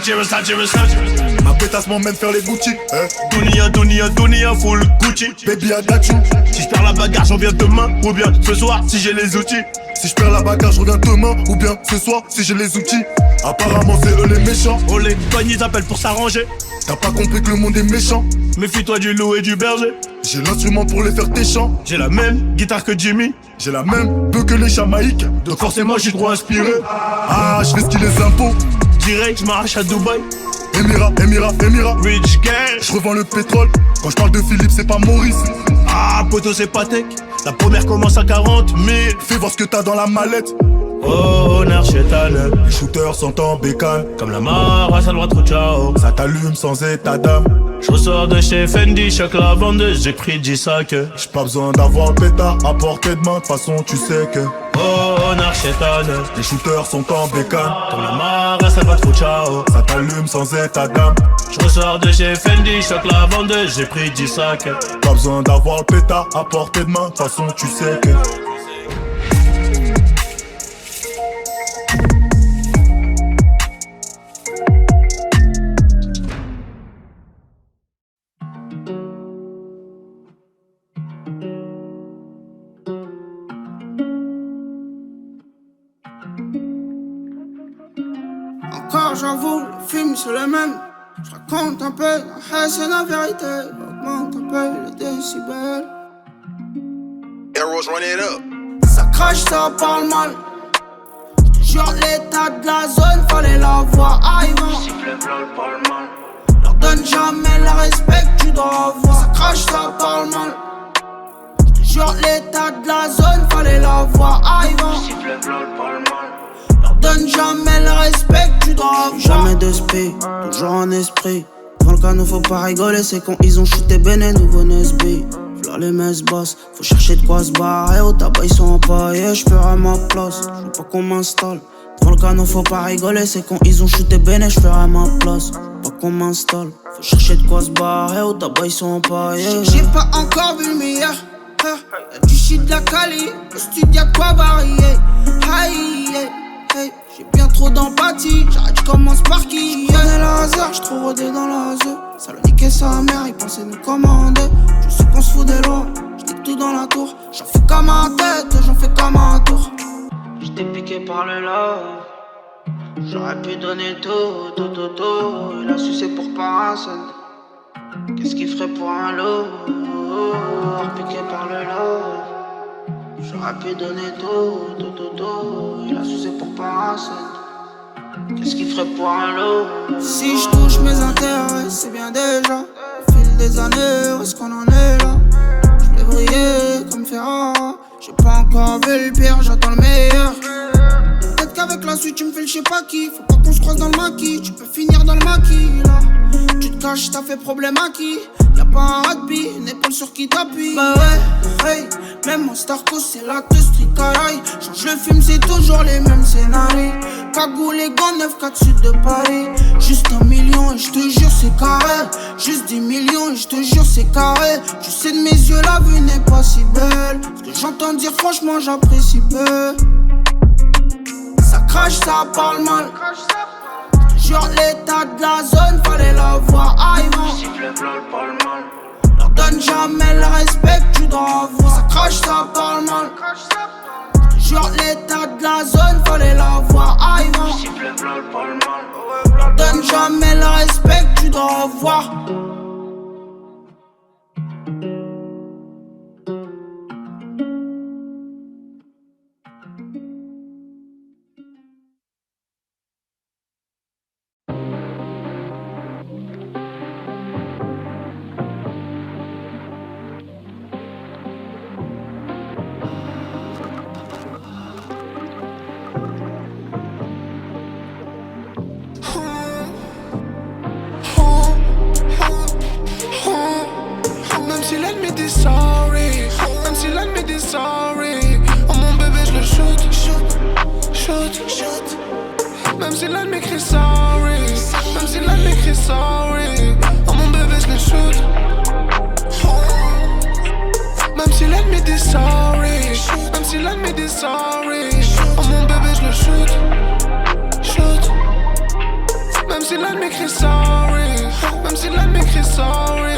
Ma pétasse m'emmène faire les boutiques, Dunia, full Gucci. Baby I got you. Si j'perds la bagarre, j'en viens demain. Ou bien ce soir, si j'ai les outils. Si je perds la bagarre, je reviens demain. Ou bien ce soir, si j'ai les outils. Apparemment c'est eux les méchants. Oh les cognes, ils appellent pour s'arranger. T'as pas compris que le monde est méchant. Méfie-toi du loup et du berger. J'ai l'instrument pour les faire tes chants. J'ai la même guitare que Jimmy. J'ai la même peu que les Jamaïques. Donc forcément j'suis trop inspiré. Ah, je fais ce qu'il les impôts. Direct, j'm'arrache à Dubaï. Émirat. Rich gang. Je revends le pétrole. Quand je parle de Philippe, c'est pas Maurice. Ah, poto, c'est Patek. La première commence à 40 000. Fais voir ce que t'as dans la mallette. Oh, Narchetane. Les shooters sont en bécane. Comme la mare, ça droit trop ciao. Ça t'allume sans état d'âme. Je ressors de chez Fendi, choc la vendeuse, j'ai pris 10 sacs. J'ai pas besoin d'avoir le pétard à portée de main, de toute façon tu sais que. Oh, Narchetane. Les shooters sont en bécane. Comme la mare, ça va trop ciao. Ça t'allume sans état d'âme. Je ressors de chez Fendi, choc la vendeuse, j'ai pris 10 sacs. Pas besoin d'avoir le pétard à portée de main, de toute façon tu sais que. Encore j'avoue, le film c'est le même. Je raconte un peu, c'est la vérité. Augmente un peu les décibels. Arrows, run it up. Ça crache, ça parle mal. J'te jure l'état de la zone, fallait la voir arrivant. Leur donne jamais le respect que tu dois avoir. Ça crache, ça parle mal. J'te jure l'état de la zone, fallait la voir arrivant. Leur donne jamais le respect que tu dois avoir. Jamais de spé, toujours en esprit. Dans le canon faut pas rigoler, c'est quand ils ont shooté Béné, nouveau Nesby. V'là les messes basses, faut chercher de quoi se barrer. Au tabac ils sont empaillés, j'ferai ma place. J'veux pas qu'on m'installe. Devant le canon faut pas rigoler, c'est quand ils ont shooté Béné, j'ferai ma place. Pas qu'on m'installe, faut chercher de quoi se barrer. Au tabac ils sont empaillés. J'ai pas encore vu le meilleur. Y'a du shit de la Cali, le studio y'a de quoi varier. Hey, j'ai bien trop d'empathie, j'arrête, j'commence par qui. J'prenais la hasard, j'trouve rodé dans la zone. Ça le niquait sa mère, il pensait nous commander. Je sais qu'on se fout des lois, j'nique tout dans la tour. J'en fais comme un tête, j'en fais comme un tour. J'étais piqué par le love. J'aurais pu donner tout. Il a sucé pour pas un seul. Qu'est-ce qu'il ferait pour un lot? Piqué par le love. J'aurais pu donner tout. Il a sucé pour pas un seul. Qu'est-ce qu'il ferait pour un lot? Si je touche mes intérêts, c'est bien déjà. Au fil des années, où est-ce qu'on en est là? Je vais briller comme Ferrara. J'ai pas encore vu le pire, j'attends le meilleur. Peut-être qu'avec la suite tu me fais le je sais pas qui. Faut pas qu'on se croise dans le maquis, tu peux finir dans le maquis là. Tu te caches, t'as fait problème à qui? Y'a pas un rugby, une épaule sur qui t'appuie. Bah ouais, hey, même mon Starco c'est l'acte street carré. Change le film, c'est toujours les mêmes scénarios. Cagoule et gants, 9-4 sud de Paris. Juste 1 million et je te jure c'est carré. Juste 10 millions, je te jure c'est carré. Tu sais de mes yeux la vue n'est pas si belle. Ce que j'entends dire franchement j'apprécie peu. Ça crache, ça parle mal. Genre l'état de la zone, fallait la voir arrivant. Leur donne jamais le respect que tu dois avoir. Ça crache, ça parle mal. Genre l'état de la zone, fallait la voir arrivant. Leur donne jamais le respect que tu dois avoir. Même si l'ennemi dit sorry, même si l'ennemi dit sorry, oh mon bébé je le shoot, shoot. Même si l'ennemi crie sorry, même si l'ennemi crie sorry, oh mon bébé je le shoot. Même si l'ennemi dit sorry, même si l'ennemi dit sorry, oh mon bébé je le shoot. Même si l'ennemi crie sorry, même si l'ennemi crie sorry,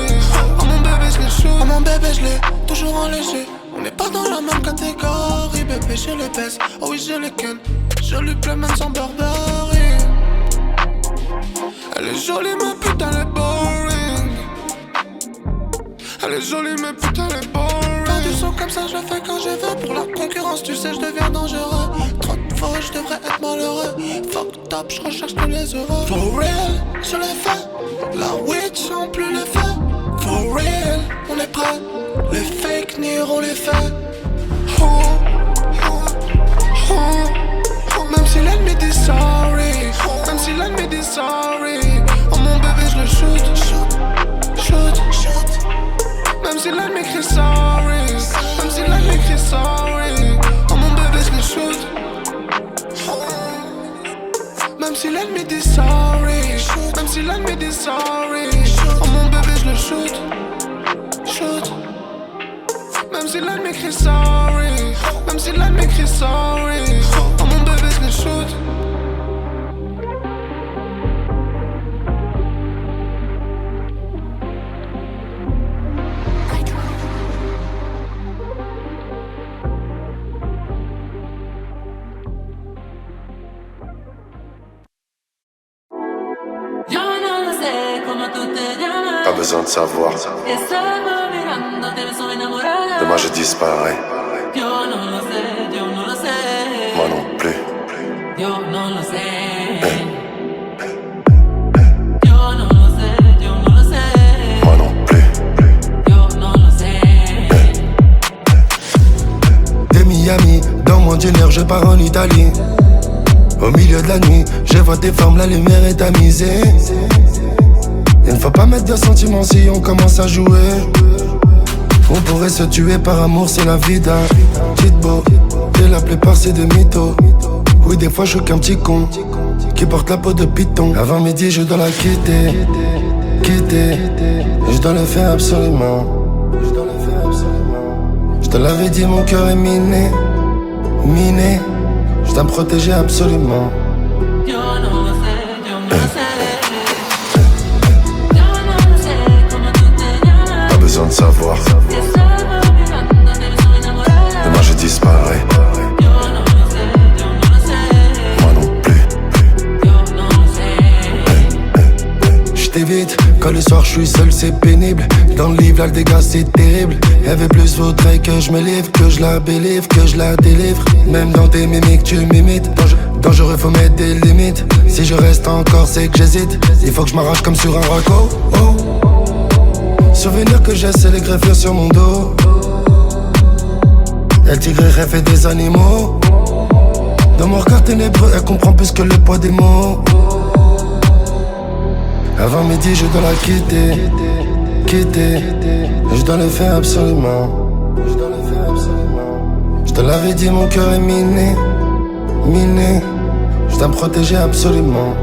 oh mon bébé je le shoot. Oh mon bébé je l'ai toujours en léger. On n'est pas dans la même catégorie, bébé je les baisse. Oh oui je les ken, je lui plais même sans Burberry. Elle est jolie mais putain elle est boring. Elle est jolie mais putain elle est boring. Faire du son comme ça je le fais quand je veux. Pour la concurrence tu sais je deviens dangereux. Trop de fois je devrais être malheureux. Fuck top je recherche tous les euros. For real, je l'ai fait. La witch sans plus les faits. For real, on est prêt. Les fake news on les fait. Même si l'ennemi dit sorry, même si l'ennemi dit sorry, oh mon bébé je le shoot. Même si l'ennemi crie sorry, même si l'ennemi crie sorry, oh mon bébé je le shoot. Même si l'ennemi dit sorry, même si l'ennemi dit sorry, oh mon bébé je le shoot. Même si l'ennemi crie sorry, même si l'ennemi crie sorry, oh mon bébé je le shoot. Pas besoin de savoir. Demain je disparais. Moi non plus. Moi non plus. De Miami, dans mon dîner, je pars en Italie. Au milieu de la nuit, je vois tes formes, la lumière est tamisée. Il ne faut pas mettre de sentiments si on commence à jouer. On pourrait se tuer par amour, c'est la vie d'un Titbo. Et la plupart c'est des mythos. Oui, des fois je suis qu'un petit con qui porte la peau de python. Avant midi je dois la quitter. Et je dois le faire absolument. Je te l'avais dit, mon cœur est miné. Je dois me protéger absolument. Pas besoin de savoir. Demain je disparais. Moi non plus. Je t'évite, quand le soir je suis seul c'est pénible. Dans le livre là le dégât c'est terrible. Y'avait plus vaudrait que je me livre, que je la bélivre, que je la délivre. Même dans tes mimiques tu m'imites. Dangereux faut mettre des limites. Si je reste encore c'est que j'hésite. Il faut que je m'arrache comme sur un raco. Oh. Souvenir que j'ai c'est les greffures sur mon dos. Elle tigrerait fait des animaux. Dans mon regard ténébreux elle comprend plus que le poids des mots. Avant midi je dois la quitter. Je dois le faire absolument. Je te l'avais dit, mon cœur est miné. Je dois me protéger absolument.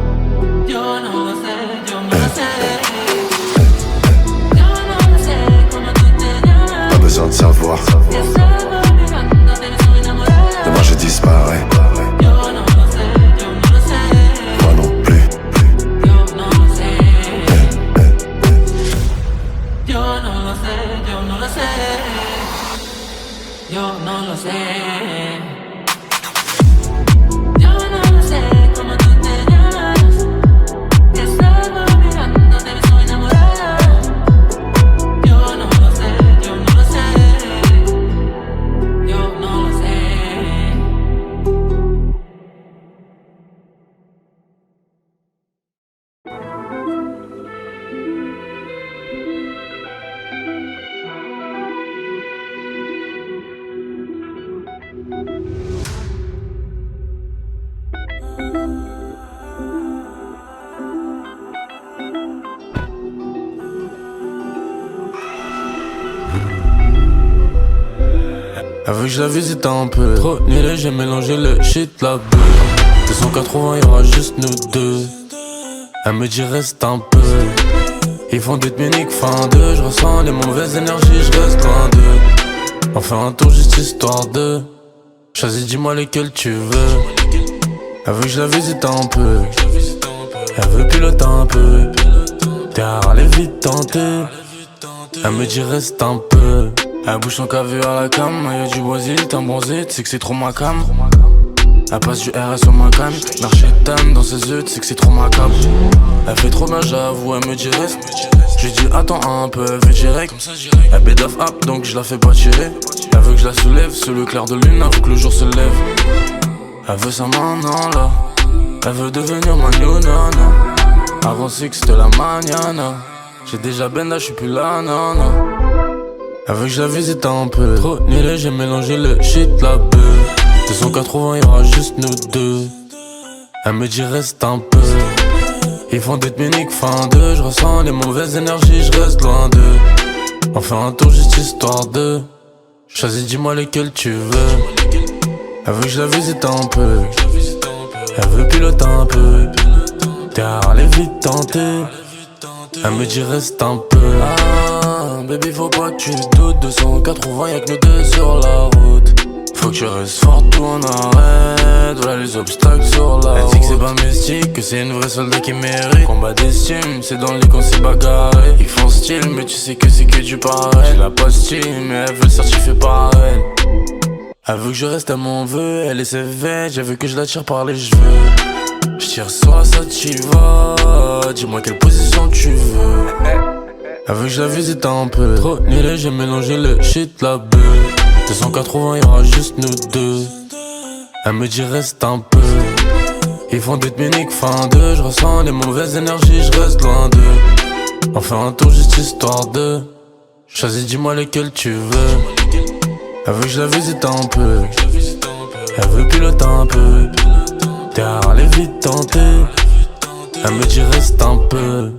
Yo no lo sé, Elle veut que je la visite un peu. Trop nul, j'ai mélangé le shit, la beuh. 280, y'aura juste nous deux. Elle me dit reste un peu. Ils font des Munich fin 2. Je ressens les mauvaises énergies, je reste loin d'eux. On fait un tour juste histoire de. Choisis, dis-moi lesquels tu veux. Elle veut que je la visite un peu. Elle veut piloter un peu. Derrière elle est vite tentée. Elle me dit reste un peu. Elle bouge son caviar à la cam. Y'a du Brésil, t'es un bronzé, tu sais que c'est trop ma cam. Elle passe du RS sur ma canne. L'archétane dans ses yeux, tu sais que c'est trop macabre. Elle fait trop bien, j'avoue, elle me dit reste. Je lui dis attends un peu, elle fait direct. Elle bed off up, donc je la fais pas tirer. Elle veut que je la soulève sous le clair de lune avant que le jour se lève. Elle veut ça maintenant là. Elle veut devenir ma new nana. Avant six de la mañana. J'ai déjà benda, j'suis plus là, non, non. Elle veut que je la visite un peu. Trop nul, j'ai mélangé le shit, la beuh. 280, y'aura juste nous deux. Elle me dit reste un peu. Ils font des Munich fin 2. Je ressens les mauvaises énergies, je reste loin d'eux. On fait un tour juste histoire de. Choisis, dis-moi lesquels tu veux. Elle veut que je la visite un peu. Elle veut piloter un peu. Derrière elle est vite tentée. Elle me dit reste un peu. Ah, baby faut pas que tu doutes. 280 y'a que nous deux sur la route. Faut que tu restes fort, tout en arrête. Voilà les obstacles sur la route. Elle dit que c'est pas mystique, que c'est une vraie soldat qui mérite. Combat d'estime, c'est dans les qu'on s'est bagarré. Ils font style, mais tu sais que c'est que du pareil. J'ai la postille, mais elle veut le certifier par elle. Elle veut que je reste, elle m'en veut. Elle est sévère, j'ai vu que je la tire par les cheveux. Je tire soit ça t'y va. Dis-moi quelle position tu veux. Elle veut que je la visite un peu. Trop nul, j'ai mélangé le shit, la beuh. 280, y'aura juste nous deux. Elle me dit reste un peu. Ils font des Munich fin 2. Je ressens les mauvaises énergies, je reste loin d'eux. On fait un tour juste histoire de. Choisis, dis-moi lesquels tu veux. Elle veut que je la visite un peu. Elle veut piloter un peu. Derrière elle est vite tentée. Elle me dit reste un peu.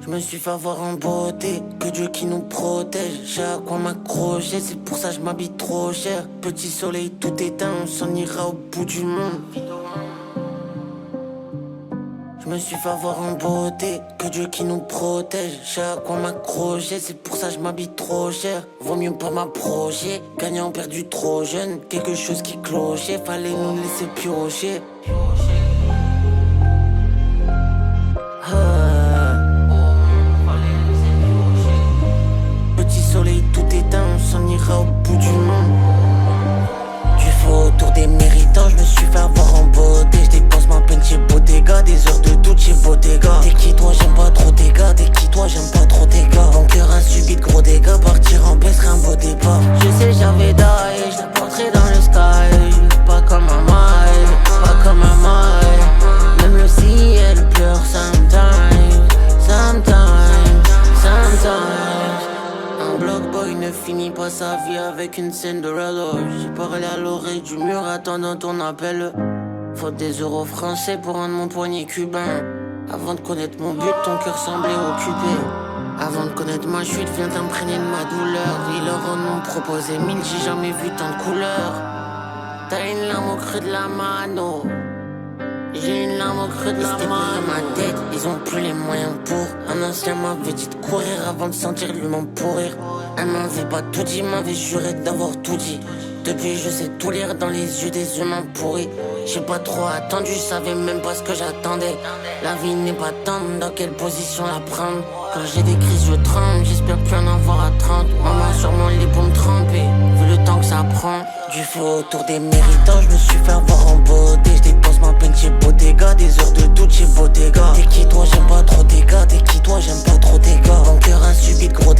Je me suis fait avoir en beauté, que Dieu qui nous protège. J'ai à quoi m'accrocher, c'est pour ça je m'habille trop cher. Petit soleil tout éteint, on s'en ira au bout du monde. Je me suis fait avoir en beauté, que Dieu qui nous protège. J'ai à quoi m'accrocher, c'est pour ça je m'habille trop cher. Vaut mieux pas m'approcher, gagnant perdu trop jeune. Quelque chose qui clochait, fallait nous laisser piocher. Soleil tout éteint, on s'en ira au bout du monde. Du faux autour des méritants, je me suis fait avoir en beauté. Je dépense ma peine chez Bottega, des heures de doute chez Bottega. T'es qui toi, j'aime pas trop tes gars. T'es qui toi, j'aime pas trop tes gars. Mon cœur a subi de gros dégâts, partir en paix serait un beau départ. Je sais j'avais die, je la porterai dans le sky. Pas comme un maille, pas comme un maille. Même le ciel pleure sometimes, sometimes, sometimes. Un block boy ne finit pas sa vie avec une Cinderella. J'ai parlé à l'oreille du mur attendant ton appel. Faut des euros français pour rendre mon poignet cubain. Avant de connaître mon but, ton cœur semblait occupé. Avant de connaître ma chute, viens t'imprégner de ma douleur. Ils leur en ont proposé 1000, j'ai jamais vu tant de couleurs. T'as une larme au creux de la mano. J'ai une larme au creux de la main. Ma tête, ils ont plus les moyens pour. Un ancien m'avait dit de courir avant de sentir l'humain pourrir. Elle m'avait pas tout dit, m'avait juré d'avoir tout dit. Depuis je sais tout lire dans les yeux des humains pourris. J'ai pas trop attendu, je savais même pas ce que j'attendais. La vie n'est pas tendre, dans quelle position la prendre. Quand j'ai des crises je tremble, j'espère plus en avoir à 30. Maman sur mon lit pour me tremper, vu le temps que ça prend. Du feu autour des méritants, je me suis fait avoir en beauté. Je dépense ma peine chez Bottega, des heures de doute chez Bottega. T'es qui toi, j'aime pas trop tes gars. T'es qui toi, j'aime pas trop tes gars. Mon cœur a subi de gros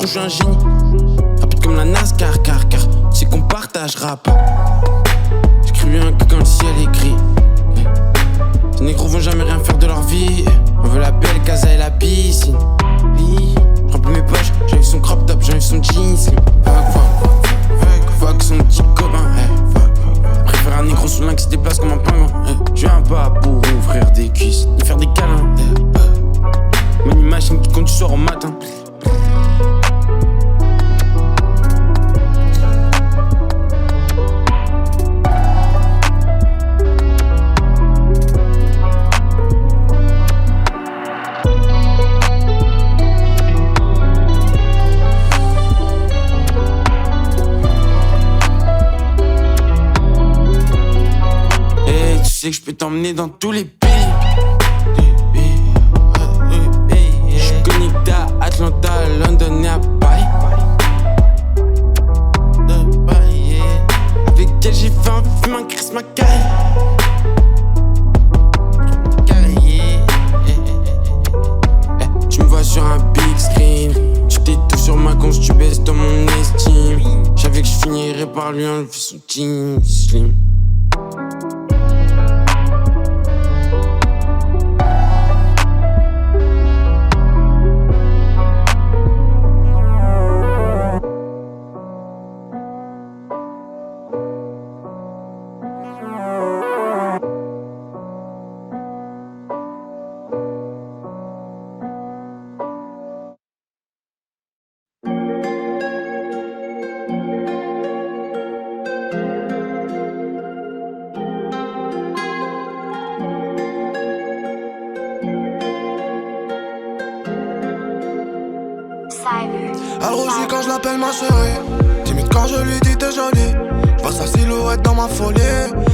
je suis un génie. Rapide comme la NASCAR, car c'est qu'on partagera pas. J'écris bien que quand le ciel est gris. Les négros vont jamais rien faire de leur vie. On veut la belle casa et la piscine. Remplis mes poches, j'enlève son crop top, j'enlève son jeans. Fuck son petit copain. Préfère un négro sous l'un qui se déplace comme un pingouin. Je viens pas pour ouvrir des cuisses ni faire des câlins. Money machine qui compte du soir au matin. Que je peux t'emmener dans tous les pays. Je suis connecté à Atlanta, London et à Paris. Avec elle j'ai fait un film, un Chris Mackay. Tu me vois sur un big screen. Tu t'étouffes sur ma conche, tu baisses dans mon estime. J'avais que je finirais par lui enlever son team slim. Elle rougit quand je l'appelle ma chérie. Timide quand je lui dis t'es jolie. J'vois sa silhouette dans ma folie.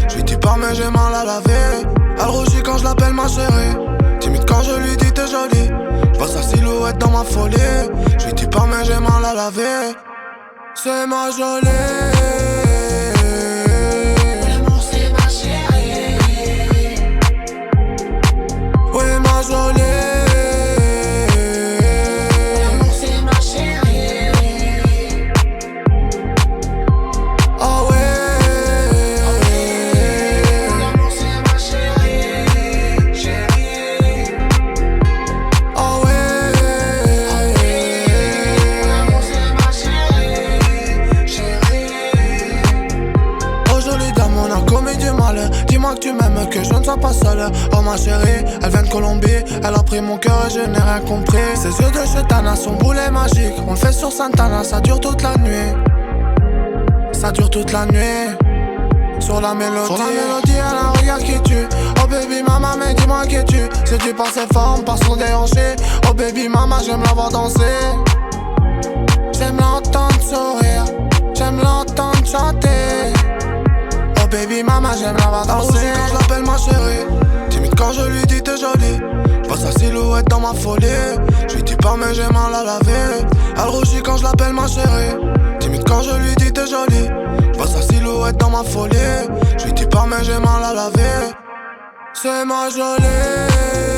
Je lui dis pas mais j'ai mal à laver. Elle rougit quand je l'appelle ma chérie. Timide quand je lui dis t'es jolie. J'vois sa silhouette dans ma folie. Je lui dis pas mais j'ai mal à laver. C'est ma jolie. L'amour c'est ma chérie. Oui ma jolie. Dis-moi que tu m'aimes, que je ne sois pas seul. Oh ma chérie, elle vient de Colombie. Elle a pris mon cœur et je n'ai rien compris. Ses yeux de chetana, son boulet magique. On le fait sur Santana, ça dure toute la nuit. Ça dure toute la nuit. Sur la mélodie, elle a un regard qui tue. Oh baby mama, mais dis-moi qui tu. Séduit par ses formes, par son déhanché. Oh baby mama, j'aime la voir danser. J'aime l'entendre sourire. J'aime l'entendre chanter. Baby mama j'aime la voir danser. Elle rougit quand je l'appelle ma chérie. Timide quand je lui dis t'es jolie. J'vois sa silhouette dans ma folie. Je lui dis pas mais j'ai mal à laver. Elle rougit quand je l'appelle ma chérie. Timide quand je lui dis t'es jolie. J'vois sa silhouette dans ma folie. Je lui dis pas mais j'ai mal à laver. C'est ma jolie.